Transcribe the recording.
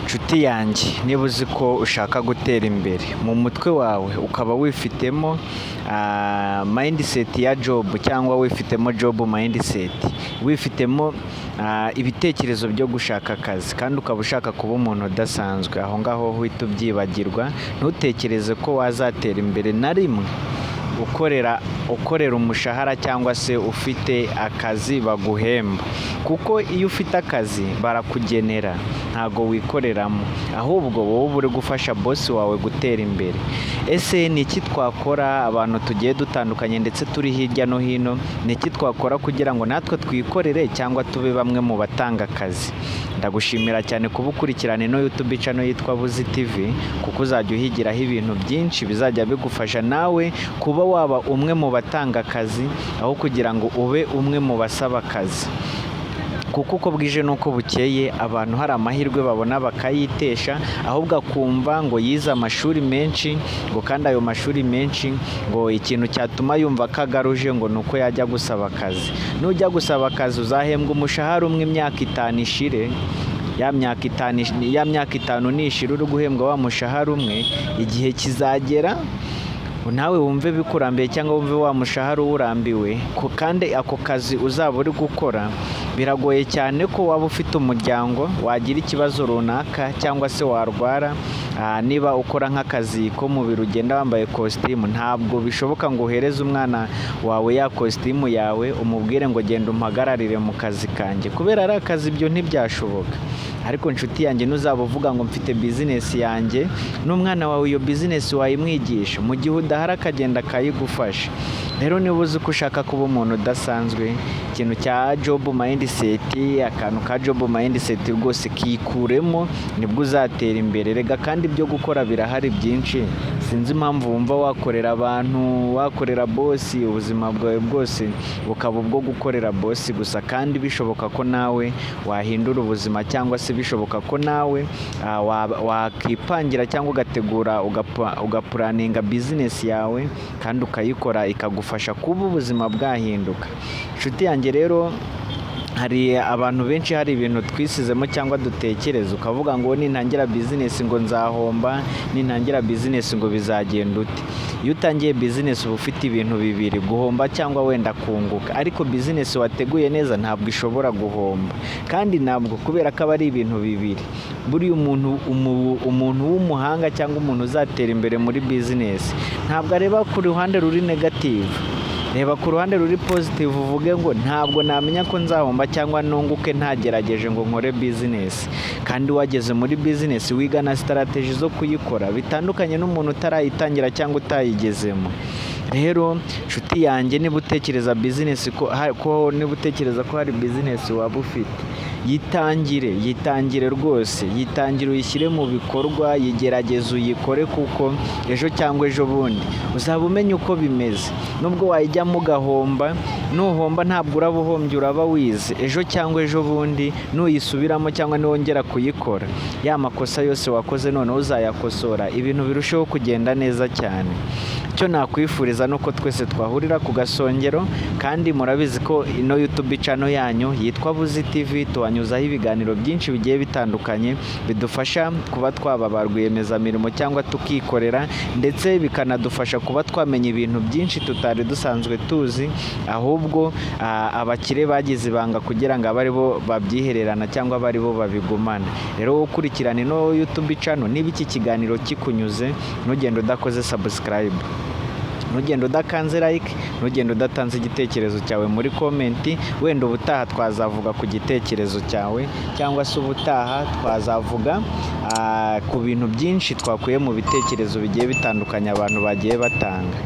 Nshuti yanjye niba uzi ko ushaka gutera imbere mu mutwe wawe ukaba wifitemo mindset ya job cyangwa wifitemo job mindset, wifitemo ibitekerezo byo gushaka akazi kandi ukaba ushaka kuba umuntu udasanzwe, aho ngaho uhita ubyibagirwa. Ntutekereze ko wazatera imbere na rimwe ukorera umushahara cyangwa se ufite akazi baguhemba, kuko iyo ufite akazi barakugenera, ntago wikoreramo, ahubwo wowe uba uri gufasha bosi wawe gutera imbere. Ese ni iki twakora? Abantu tugiye dutandukanye ndetse turi hirya no hino, ni iki twakora kugira ngo natwe twikorere cyangwa tube bamwe mu batanga akazi? Ndagushimira cyane kuba ukurikirana ino YouTube channel yitwa Buzi TV, kuko uzajya uhigiraho ibintu byinshi bizajya bigufasha nawe kuba waba umwe mu batanga akazi aho kugira ngo ube umwe mu basaba akazi. Kuko uko bwije n'uko bukeye abantu hari amahirwe babona bakayitesha, ahubwo akumva ngo yize amashuri menshi, ngo kandi ayo mashuri menshi ngo ikintu cyatuma yumva ko agaruje ngo ni uko yajya gusaba akazi. Nujya gusaba akazi uzahembwa umushahara umwe imyaka 5 ishire, ya myaka 5 nishira uri guhembwa wa mushahara umwe, igihe kizagera nawe wumve bikurambiye cyangwa wumve wa mushahara uwurambiwe, kandi ako kazi uzaba uri gukora biragoye cyane ko waba ufite umuryango wagira ikibazo runaka cyangwa se warwara. Niba ukora nk'akazi ko mu biro ugenda wambaye kositimu, ntabwo bishoboka ngo uhereze umwana wawe ya kositimu yawe umubwire ngo genda umpagararire mu kazi kanjye, kubera ari akazi ibyo ntibyashoboka. Ariko nshuti yanjye, ntuzaba uvuga ngo mfite business yanjye n'umwana wawe iyo business wayimwigisha, mu gihe udahari akagenda akayigufasha. Rero niba uzi ko ushaka kuba umuntu udasanzwe, ikintu cya job mindset, akantu ka job mindset rwose kikuremo, nibwo uzatera imbere. Rega kandi ibyo gukora birahari byinshi, sinzi impamvu wumva wakorera abantu, wakorera bosi ubuzima bwawe bwose bukaba ubwo gukorera bosi gusa, kandi bishoboka ko nawe wahindura ubuzima, cyangwa se bishoboka ko nawe wakipangira cyangwa ugategura ugapuraninga business yawe kandi ukayikora ikagufasha kuba ubuzima bwahinduka. Nshuti yanjye rero, hari abantu benshi, hari ibintu twisizemo cyangwa dutekereza, ukavuga ngo nintangira business ngo nzahomba, nintangira business ngo bizagenda ute. Iyo utangiye business uba ufite ibintu bibiri, guhomba cyangwa wenda kunguka, ariko business wateguye neza ntabwo ishobora guhomba, kandi ntabwo, kubera ko aba ari ibintu bibiri. Buriya umuntu w'umuhanga cyangwa umuntu uzatera imbere muri business ntabwo areba ku ruhande ruri negative, reba ku ruhande ruri positive, uvuge ngo ntabwo namenya ko nzahomba cyangwa nunguke ntagerageje ngo nkore business. Kandi wageze muri business wiga na strategy zo kuyikora, bitandukanye n'umuntu utarayitangira cyangwa utayigezemo. Rero nshuti yanjye, niba utekereza business niba utekereza ko hari business waba ufite, yitangire rwose, yitangire uyishyire mu bikorwa, yigerageze uyikore, kuko ejo cyangwa ejo bundi uzaba umenya uko bimeze. Nubwo wayijyamo ugahomba, nuhomba ntabwo uraba uhombye, uraba wize. Ejo cyangwa ejo bundi nuyisubiramo cyangwa niwongera kuyikora, ya makosa yose wakoze noneho uzayakosora, ibintu birushaho kugenda neza cyane. Icyo nakwifuriza nuko twese twahurira ku gasongero, kandi murabizi ko ino YouTube channel yanyu yitwa Buzi TV, tuhanyuzaho ibiganiro byinshi bigiye bitandukanye bidufasha kuba twaba ba rwiyemezamirimo cyangwa tukikorera, ndetse bikanadufasha kuba twamenya ibintu byinshi tutari dusanzwe tuzi, ahubwo abakire bagize ibanga kugira ngo abe ari bo babyihererana cyangwa abe ari bo babigumana. Rero ukurikirana ino YouTube channel, niba iki kiganiro kikunyuze, ntugende udakoze subscribe, ntugende udakanze like, ntugende udatanze igitekerezo cyawe muri comment. Wenda ubutaha twazavuga ku gitekerezo cyawe, cyangwa se ubutaha twazavuga ku bintu byinshi twakuye mu bitekerezo bigiye bitandukanye abantu bagiye batanga.